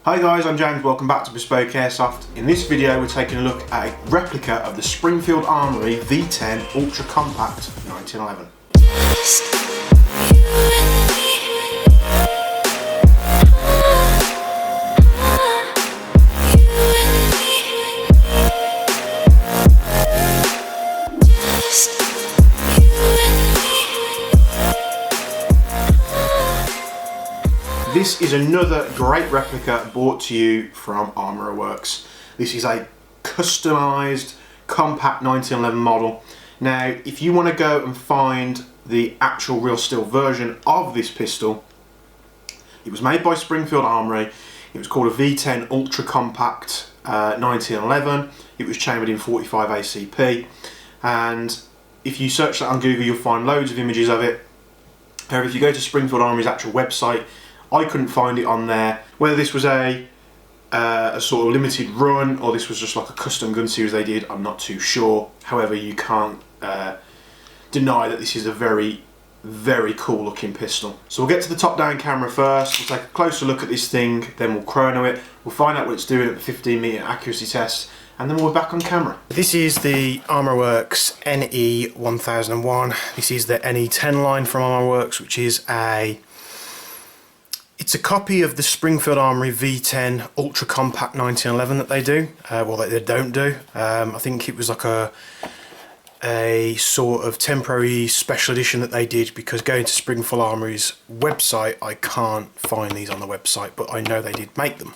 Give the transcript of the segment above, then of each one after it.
Hi guys, I'm James, welcome back to Bespoke Airsoft. In this video we're taking a look at a replica of the Springfield Armoury V10 Ultra Compact 1911. This is another great replica brought to you from Armoury Works. This is a customised compact 1911 model. Now, if you want to go and find the actual real steel version of this pistol, it was made by Springfield Armoury. It was called a V10 Ultra Compact 1911. It was chambered in 45 ACP, and if you search that on Google, you'll find loads of images of it. However, if you go to Springfield Armoury's actual website, I couldn't find it on there. Whether this was a sort of limited run or this was just like a custom gun series they did, I'm not too sure. However, you can't deny that this is a very, very cool looking pistol. So we'll get to the top down camera first, we'll take a closer look at this thing, then we'll chrono it, we'll find out what it's doing at the 15 metre accuracy test, and then we'll be back on camera. This is the Armoury Works NE1001. This is the NE10 line from Armoury Works, which is it's a copy of the Springfield Armoury V10 Ultra Compact 1911 that they do. Well, they don't do. I think it was like a sort of temporary special edition that they did, because going to Springfield Armoury's website, I can't find these on the website, but I know they did make them.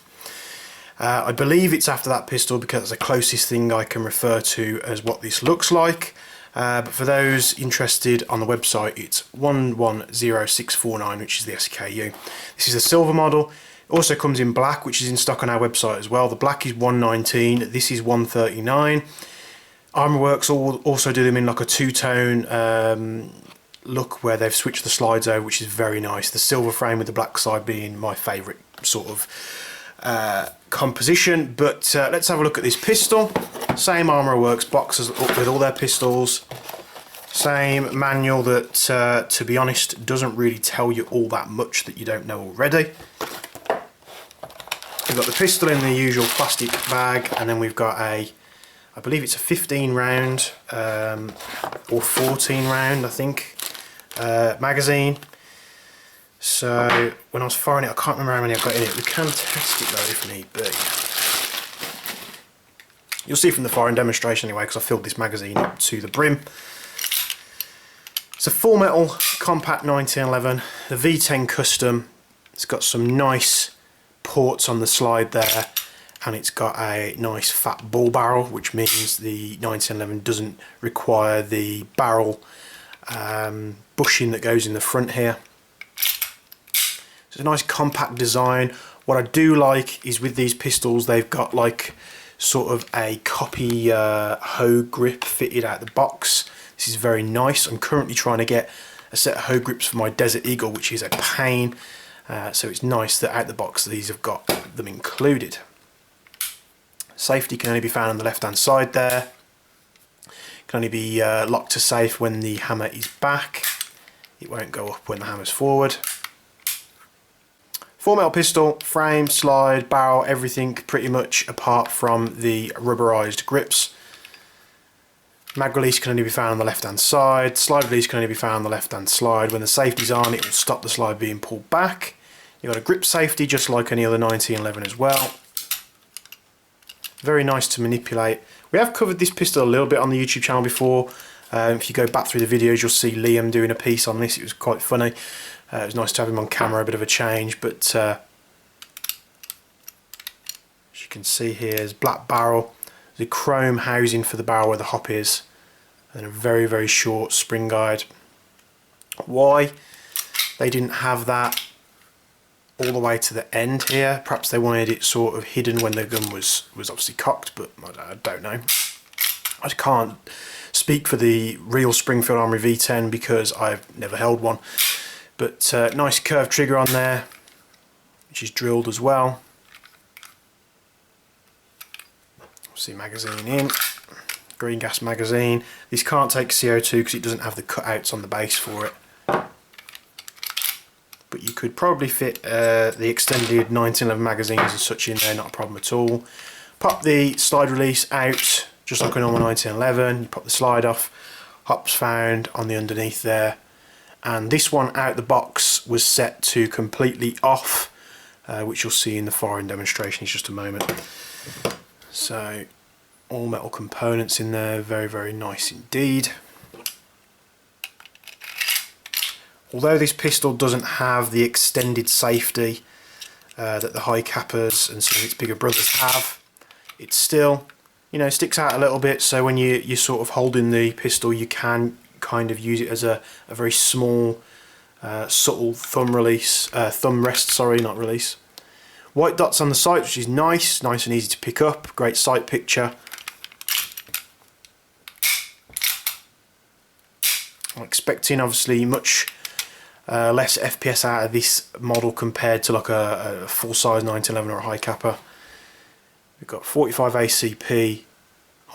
I believe it's after that pistol because it's the closest thing I can refer to as what this looks like. But for those interested, on the website it's 110649, which is the SKU. This is the silver model. It also comes in black, which is in stock on our website as well. The black is 119, this is 139. Armoury Works also do them in like a two-tone look where they've switched the slides over, which is very nice. The silver frame with the black side being my favourite sort of composition. But let's have a look at this pistol. Same Armoury Works box as with all their pistols. Same manual that, to be honest, doesn't really tell you all that much that you don't know already. We've got the pistol in the usual plastic bag, and then we've got I believe it's a 15 round or 14 round, I think, magazine. So when I was firing it, I can't remember how many I've got in it. We can test it though if need be. You'll see from the firing demonstration anyway, because I filled this magazine up to the brim. It's a full metal compact 1911, the V10 custom. It's got some nice ports on the slide there, and it's got a nice fat ball barrel, which means the 1911 doesn't require the barrel bushing that goes in the front here. It's a nice compact design. What I do like is with these pistols, they've got like sort of a copy hoe grip fitted out the box. This is very nice. I'm currently trying to get a set of hoe grips for my Desert Eagle, which is a pain. So it's nice that out the box these have got them included. Safety can only be found on the left hand side there. Can only be locked to safe when the hammer is back. It won't go up when the hammer's forward. Full metal pistol, frame, slide, barrel, everything pretty much apart from the rubberized grips. Mag release can only be found on the left hand side. Slide release can only be found on the left hand slide. When the safety's on, it will stop the slide being pulled back. You've got a grip safety just like any other 1911 as well. Very nice to manipulate. We have covered this pistol a little bit on the YouTube channel before. If you go back through the videos, you'll see Liam doing a piece on this. It was quite funny. It was nice to have him on camera, a bit of a change, but as you can see here, there's black barrel, the chrome housing for the barrel where the hop is, and a very, very short spring guide. Why they didn't have that all the way to the end here? Perhaps they wanted it sort of hidden when the gun was obviously cocked, but I don't know. I can't speak for the real Springfield Armoury V10 because I've never held one. But nice curved trigger on there, which is drilled as well. See, magazine in, green gas magazine. This can't take CO2 because it doesn't have the cutouts on the base for it. But you could probably fit the extended 1911 magazines and such in there, not a problem at all. Pop the slide release out just like a normal 1911, you pop the slide off, hops found on the underneath there, and this one out the box was set to completely off, which you'll see in the firing demonstration in just a moment. So all metal components in there, very, very nice indeed. Although this pistol doesn't have the extended safety that the hi-capas and some of its bigger brothers have, it still, you know, sticks out a little bit, so when you're sort of holding the pistol you can kind of use it as a very small, subtle thumb rest, sorry, not release. White dots on the sight, which is nice and easy to pick up, great sight picture. I'm expecting obviously much less FPS out of this model compared to like a full-size 1911 or a hi-capa. We've got 45 ACP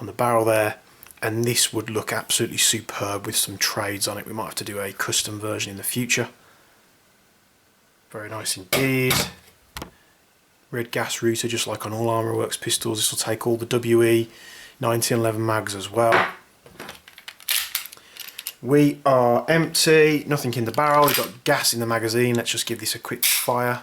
on the barrel there, and this would look absolutely superb with some trades on it. We might have to do a custom version in the future. Very nice indeed. Red gas router, just like on all Armoury Works pistols. This will take all the WE 1911 mags as well. We are empty, nothing in the barrel, we've got gas in the magazine. Let's just give this a quick fire.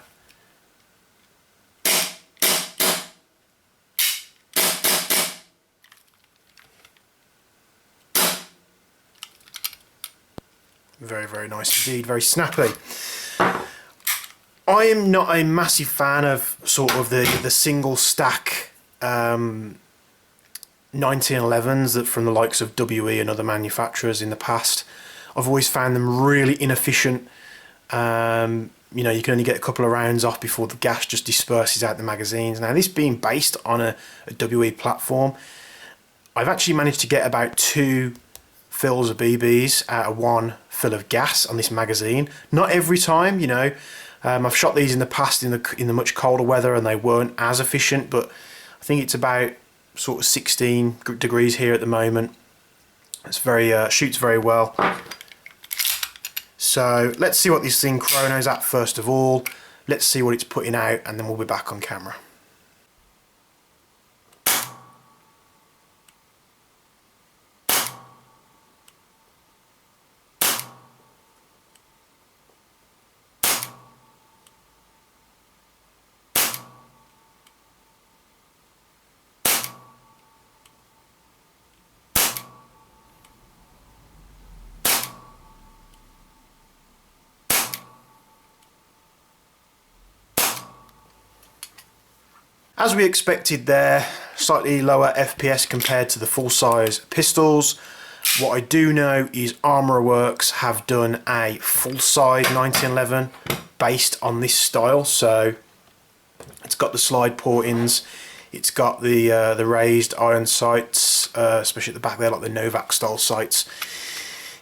Very, very nice indeed, very snappy. I am not a massive fan of sort of the single stack 1911s that from the likes of WE and other manufacturers in the past. I've always found them really inefficient. You know, you can only get a couple of rounds off before the gas just disperses out the magazines. Now, this being based on a WE platform, I've actually managed to get about 2 fills of BBs out of 1 fill of gas on this magazine. Not every time, you know. I've shot these in the past in the much colder weather and they weren't as efficient, but I think it's about sort of 16 degrees here at the moment. It's very shoots very well. So let's see what this thing chronos at first of all. Let's see what it's putting out, and then we'll be back on camera. As we expected there, slightly lower FPS compared to the full-size pistols. What I do know is Armoury Works have done a full-size 1911 based on this style. So it's got the slide port-ins, it's got the raised iron sights, especially at the back there, like the Novak style sights.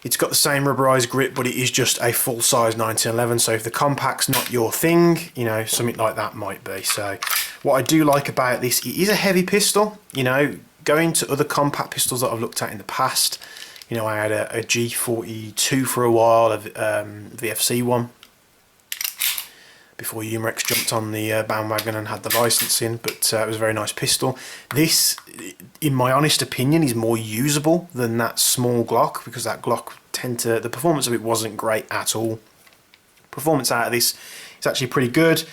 It's got the same rubberized grip, but it is just a full-size 1911. So if the compact's not your thing, you know, something like that might be. So what I do like about this, it is a heavy pistol. You know, going to other compact pistols that I've looked at in the past, you know, I had a G42 for a while, a VFC one, before Umarex jumped on the bandwagon and had the licensing, but it was a very nice pistol. This, in my honest opinion, is more usable than that small Glock, because that Glock the performance of it wasn't great at all. Performance out of this is actually pretty good.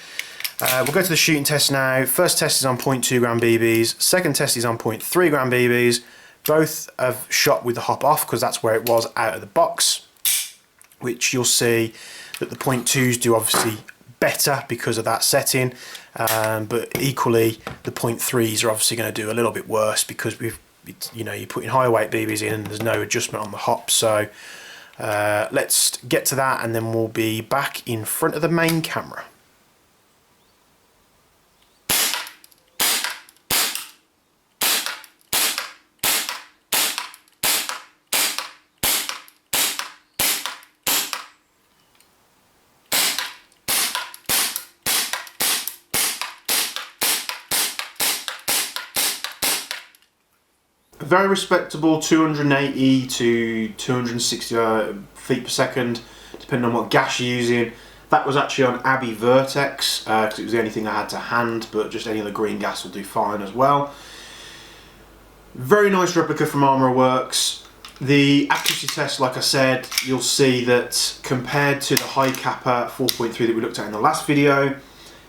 We'll go to the shooting test now. First test is on 0.2 gram BBs, second test is on 0.3 gram BBs. Both have shot with the hop off, because that's where it was out of the box, which you'll see that the 0.2s do obviously better because of that setting, but equally the 0.3s are obviously going to do a little bit worse because you know, you're putting higher weight BBs in and there's no adjustment on the hop. So let's get to that and then we'll be back in front of the main camera. Very respectable 280 to 260 feet per second, depending on what gas you're using. That was actually on Abbey Vertex, because it was the only thing I had to hand, but just any other green gas will do fine as well. Very nice replica from Armourer Works. The accuracy test, like I said, you'll see that compared to the hi-capa 4.3 that we looked at in the last video,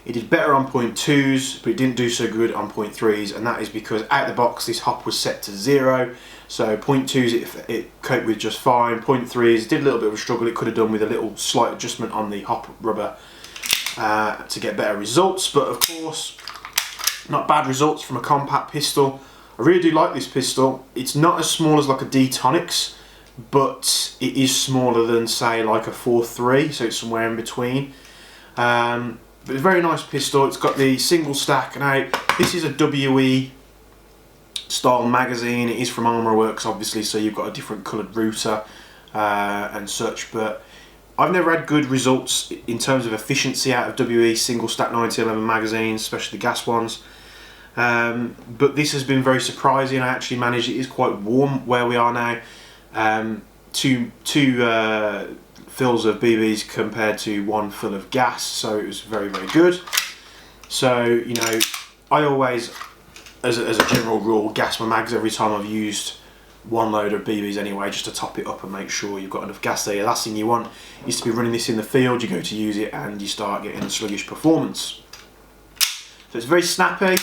it did better on 0.2s, but it didn't do so good on 0.3s, and that is because out of the box this hop was set to 0. So 0.2s it coped with just fine. 0.3s did a little bit of a struggle. It could have done with a little slight adjustment on the hop rubber to get better results, but of course not bad results from a compact pistol. I really do like this pistol. It's not as small as like a D-Tonics, but it is smaller than say like a 4.3, so it's somewhere in between. But it's a very nice pistol. It's got the single stack. Now this is a WE style magazine. It is from Armourer Works obviously, so you've got a different coloured router and such, but I've never had good results in terms of efficiency out of WE single stack 1911 magazines, especially the gas ones. But this has been very surprising. I actually managed, it is quite warm where we are now, two fills of BBs compared to one fill of gas, so it was very, very good. So, you know, I always, as a general rule, gas my mags every time I've used one load of BBs anyway, just to top it up and make sure you've got enough gas there. The last thing you want is to be running this in the field, you go to use it and you start getting sluggish performance. So it's very snappy,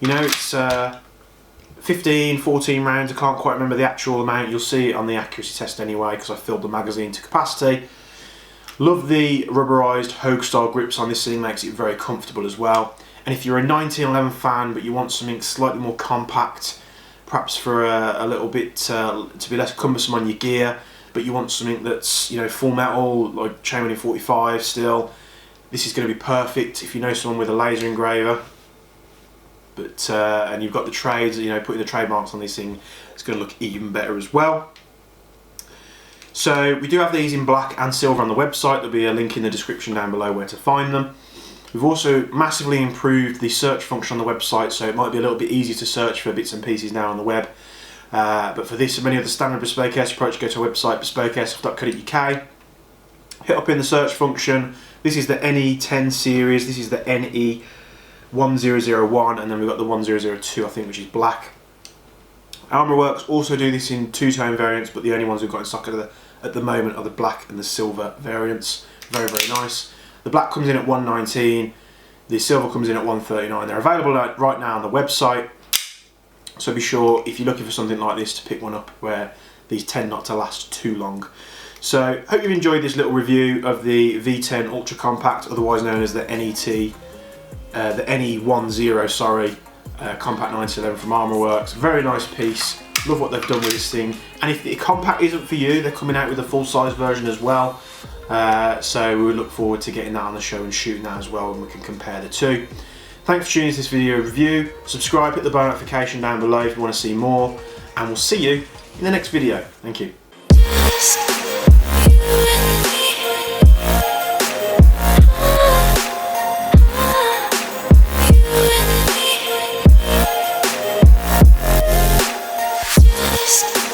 you know, it's 15, 14 rounds, I can't quite remember the actual amount. You'll see it on the accuracy test anyway because I filled the magazine to capacity. Love the rubberized Hogue style grips on this thing, makes it very comfortable as well. And if you're a 1911 fan but you want something slightly more compact, perhaps for a little bit to be less cumbersome on your gear, but you want something that's, you know, full metal, like chainmail 45 still, this is going to be perfect. If you know someone with a laser engraver, but and you've got the trades, you know, putting the trademarks on this thing, it's going to look even better as well. So we do have these in black and silver on the website. There'll be a link in the description down below where to find them. We've also massively improved the search function on the website, so it might be a little bit easier to search for bits and pieces now on the web. But for this and many other standard bespoke airsoft approach, go to our website bespokeairsoft.co.uk. Hit up in the search function. This is the NE10 series. This is the NE1001, and then we've got the 1002, I think, which is black. Armourer Works also do this in two-tone variants, but the only ones we've got in stock at the moment are the black and the silver variants. Very, very nice. The black comes in at 119, the silver comes in at 139. They're available right now on the website, so be sure if you're looking for something like this to pick one up, where these tend not to last too long. So hope you've enjoyed this little review of the V10 Ultra Compact, otherwise known as the NE10, sorry, Compact 1911 from Armourer Works. Very nice piece. Love what they've done with this thing. And if the compact isn't for you, they're coming out with a full-size version as well. So we look forward to getting that on the show and shooting that as well, and we can compare the two. Thanks for tuning into this video review. Subscribe, hit the bell notification down below if you want to see more, and we'll see you in the next video. Thank you. Just